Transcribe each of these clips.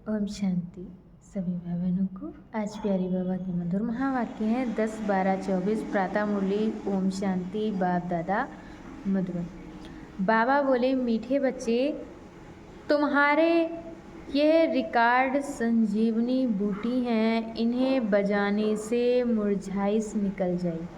ओम शांति। सभी भाई बहनों को आज प्यारी बाबा के मधुर महावाक्य हैं 10, 12, 24 प्रातः मुरली। ओम शांति। बाप दादा मधुबन। बाबा बोले, मीठे बच्चे, तुम्हारे यह रिकॉर्ड संजीवनी बूटी हैं, इन्हें बजाने से मुरझाइश निकल जाएगी।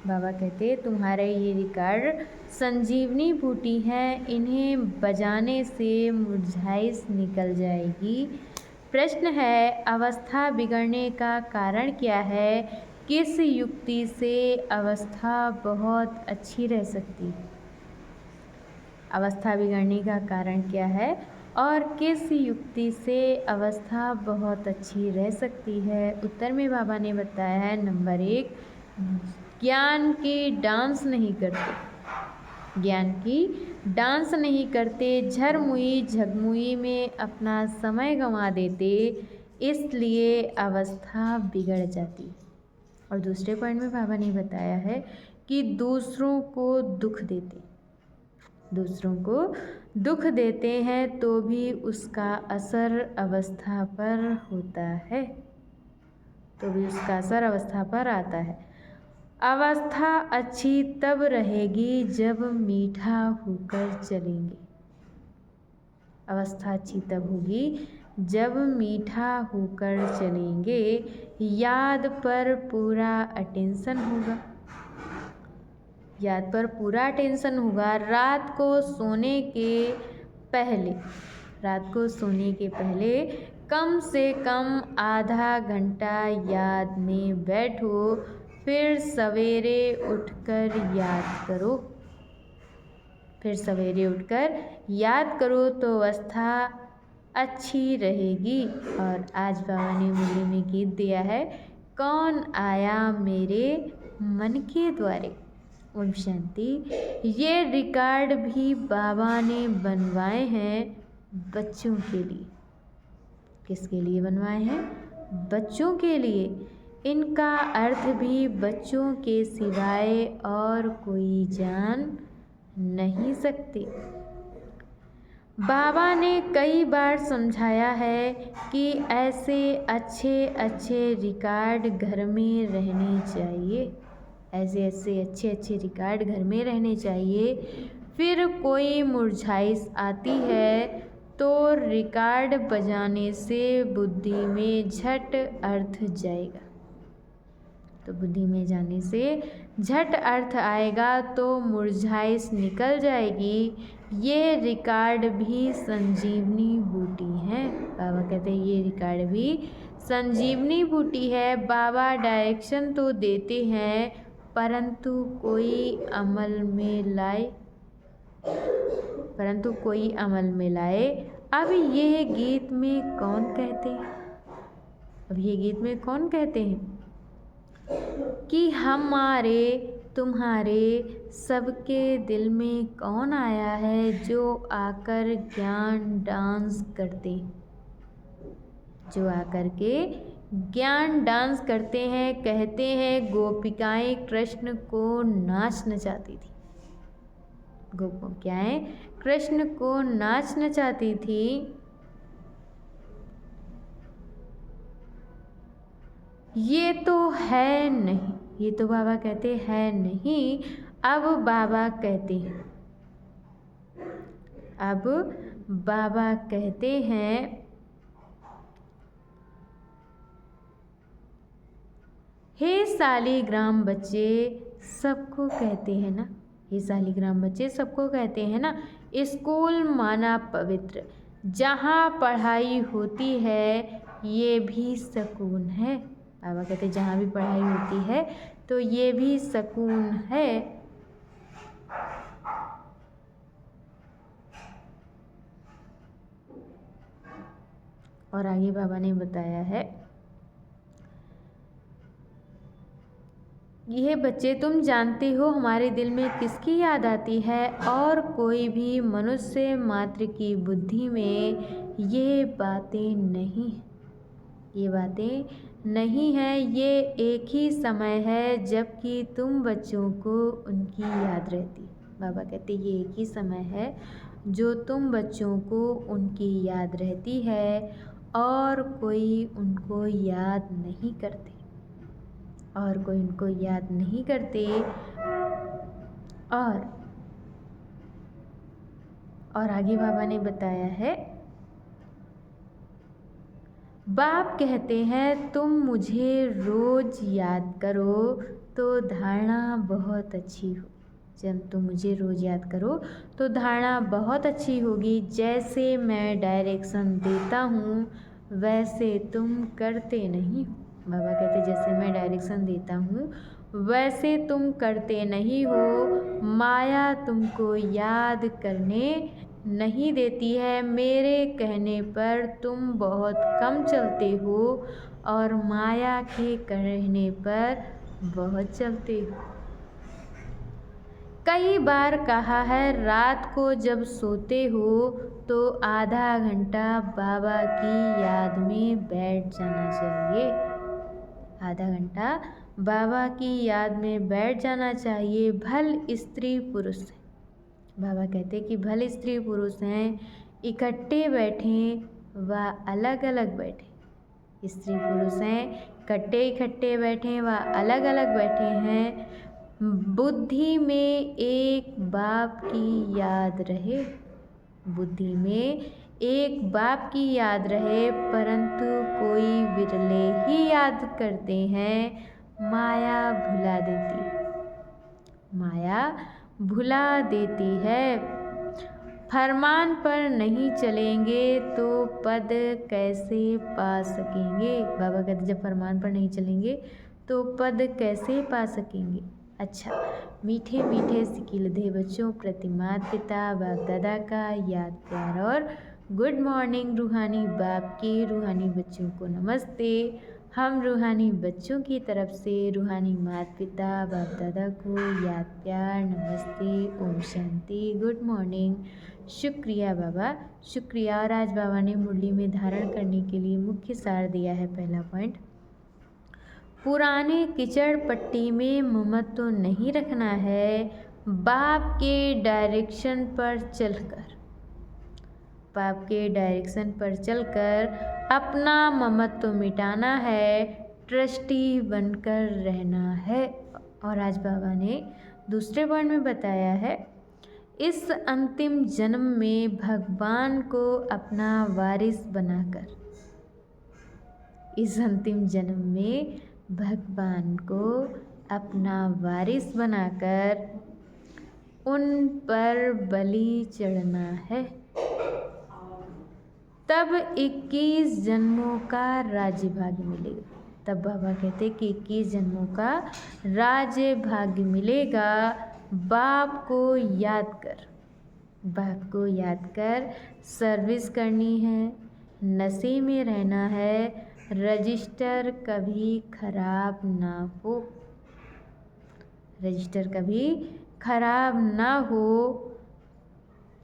बाबा कहते, तुम्हारे ये रिकॉर्ड संजीवनी बूटी हैं, इन्हें बजाने से मुरझाइश निकल जाएगी। प्रश्न है, अवस्था बिगड़ने का कारण क्या है? किस युक्ति से अवस्था बहुत अच्छी रह सकती है? अवस्था बिगड़ने का कारण क्या है और किस युक्ति से अवस्था बहुत अच्छी रह सकती है? उत्तर में बाबा ने बताया है, नंबर 1, ज्ञान की डांस नहीं करते। ज्ञान की डांस नहीं करते, झरमुई झगमुई में अपना समय गंवा देते, इसलिए अवस्था बिगड़ जाती। और दूसरे पॉइंट में बाबा ने बताया है कि दूसरों को दुख देते। दूसरों को दुख देते हैं तो भी उसका असर अवस्था पर होता है, तो भी उसका असर अवस्था पर आता है। अवस्था अच्छी तब रहेगी जब मीठा होकर चलेंगे। अवस्था अच्छी तब होगी जब मीठा होकर चलेंगे। याद पर पूरा अटेंशन होगा। याद पर पूरा अटेंशन होगा। रात को सोने के पहले कम से कम आधा घंटा याद में बैठो, फिर सवेरे उठकर याद करो तो अवस्था अच्छी रहेगी। और आज बाबा ने मुरली में गीत दिया है, कौन आया मेरे मन के द्वारे। ओम शांति। ये रिकॉर्ड भी बाबा ने बनवाए हैं बच्चों के लिए। किसके लिए बनवाए हैं? बच्चों के लिए। इनका अर्थ भी बच्चों के सिवाय और कोई जान नहीं सकते। बाबा ने कई बार समझाया है कि ऐसे अच्छे रिकॉर्ड घर में रहने चाहिए। ऐसे अच्छे रिकॉर्ड घर में रहने चाहिए। फिर कोई मुरझाइश आती है तो रिकॉर्ड बजाने से बुद्धि में झट अर्थ जाएगा। तो बुद्धि में जाने से झट अर्थ आएगा तो मुरझाइश निकल जाएगी। ये रिकॉर्ड भी संजीवनी बूटी है। बाबा कहते हैं ये रिकॉर्ड भी संजीवनी बूटी है। बाबा डायरेक्शन तो देते हैं, परंतु कोई अमल में लाए। अब ये गीत में कौन कहते हैं कि हमारे तुम्हारे सबके दिल में कौन आया है जो आकर ज्ञान डांस करते हैं। कहते हैं गोपिकाएं कृष्ण को नाच नचाती थी। गोपिकाएं कृष्ण को नाच नचाती थी। ये तो है नहीं, ये तो बाबा कहते हैं नहीं। अब बाबा कहते हैं हे शालिग्राम बच्चे सबको कहते हैं ना, हे शालिग्राम बच्चे सबको कहते हैं ना, स्कूल माना पवित्र, जहाँ पढ़ाई होती है ये भी सुकून है। बाबा कहते हैं जहाँ भी पढ़ाई होती है तो ये भी सुकून है। और आगे बाबा ने बताया है, यह बच्चे तुम जानते हो हमारे दिल में किसकी याद आती है? और कोई भी मनुष्य मात्र की बुद्धि में ये बातें नहीं है। ये एक ही समय है जबकि तुम बच्चों को उनकी याद रहती। बाबा कहते ये एक ही समय है जो तुम बच्चों को उनकी याद रहती है और कोई उनको याद नहीं करते और आगे बाबा ने बताया है, बाप कहते हैं तुम मुझे रोज याद करो तो धारणा बहुत अच्छी हो। जब तुम मुझे रोज याद करो तो धारणा बहुत अच्छी होगी। जैसे मैं डायरेक्शन देता हूँ वैसे तुम करते नहीं हो। बाबा कहते जैसे मैं डायरेक्शन देता हूँ वैसे तुम करते नहीं हो। माया तुमको याद करने नहीं देती है। मेरे कहने पर तुम बहुत कम चलते हो और माया के कहने पर बहुत चलते हो। कई बार कहा है रात को जब सोते हो तो आधा घंटा बाबा की याद में बैठ जाना चाहिए। आधा घंटा बाबा की याद में बैठ जाना चाहिए। भल स्त्री पुरुष है, बाबा कहते कि भले स्त्री पुरुष हैं, इकट्ठे बैठें व अलग अलग बैठें। स्त्री पुरुष हैं, इकट्ठे बैठें व अलग अलग बैठे हैं। बुद्धि में एक बाप की याद रहे, बुद्धि में एक बाप की याद रहे, परंतु कोई विरले ही याद करते हैं। माया भुला देती है। फरमान पर नहीं चलेंगे तो पद कैसे पा सकेंगे। बाबा कहते जब फरमान पर नहीं चलेंगे तो पद कैसे पा सकेंगे। अच्छा, मीठे मीठे सिकिलधे बच्चों प्रति माता पिता बाप दादा का याद प्यार और गुड मॉर्निंग। रूहानी बाप के रूहानी बच्चों को नमस्ते। हम रूहानी बच्चों की तरफ से रूहानी माता पिता बाप दादा को याद प्यार नमस्ते, ओम शांति, गुड मॉर्निंग। शुक्रिया बाबा, शुक्रिया। और आज बाबा ने मुरली में धारण करने के लिए मुख्य सार दिया है। पहला पॉइंट, पुराने कीचड़ पट्टी में ममत्व नहीं रखना है। बाप के डायरेक्शन पर चलकर अपना ममत्व मिटाना है, ट्रस्टी बनकर रहना है। और आज बाबा ने दूसरे पॉइंट में बताया है, इस अंतिम जन्म में भगवान को अपना वारिस बनाकर उन पर बलि चढ़ना है। तब 21 जन्मों का राज्य भाग्य मिलेगा। तब बाबा कहते कि 21 जन्मों का राज्य भाग्य मिलेगा। बाप को याद कर सर्विस करनी है, नशे में रहना है, रजिस्टर कभी खराब ना हो,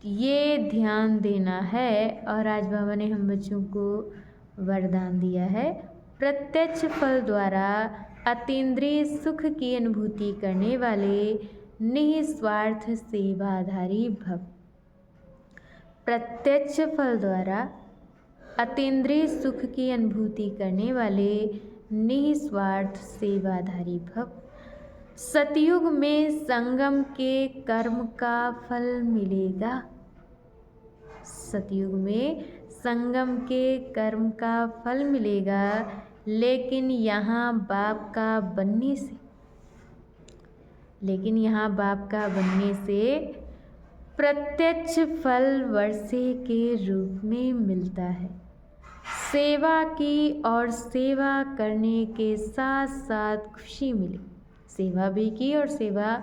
ये ध्यान देना है। और आज बाबा ने हम बच्चों को वरदान दिया है, प्रत्यक्ष फल द्वारा अतीन्द्रिय सुख की अनुभूति करने वाले निस्वार्थ सेवाधारी भव। प्रत्यक्ष फल द्वारा अतीन्द्रिय सुख की अनुभूति करने वाले निस्वार्थ सेवाधारी भव। सतयुग में संगम के कर्म का फल मिलेगा। सतयुग में संगम के कर्म का फल मिलेगा, लेकिन यहाँ बाप का बनने से प्रत्यक्ष फल वर्षे के रूप में मिलता है। सेवा की और सेवा करने के साथ साथ खुशी मिली। सेवा भी की और सेवा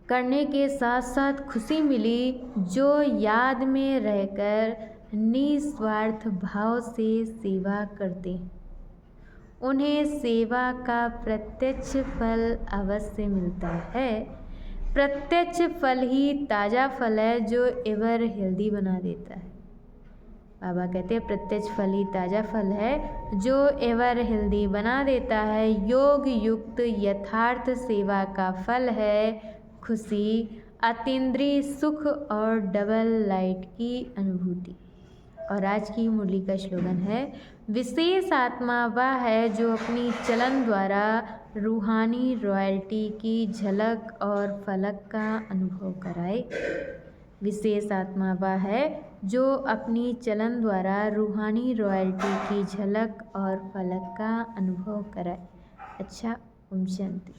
करने के साथ साथ खुशी मिली। जो याद में रहकर निस्वार्थ भाव से सेवा करते हैं, उन्हें सेवा का प्रत्यक्ष फल अवश्य मिलता है। प्रत्यक्ष फल ही ताज़ा फल है जो एवर हेल्दी बना देता है। बाबा कहते हैं प्रत्यक्ष फल ही ताज़ा फल है जो एवर हेल्दी बना देता है। योग युक्त यथार्थ सेवा का फल है खुशी, अतीन्द्रिय सुख और डबल लाइट की अनुभूति। और आज की मुरली का स्लोगन है, विशेष आत्मा वह है जो अपनी चलन द्वारा रूहानी रॉयल्टी की झलक और फलक का अनुभव कराए। विशेष आत्मा वह है जो अपनी चलन द्वारा रूहानी रॉयल्टी की झलक और फलक का अनुभव कराए। अच्छा, ओम शांति।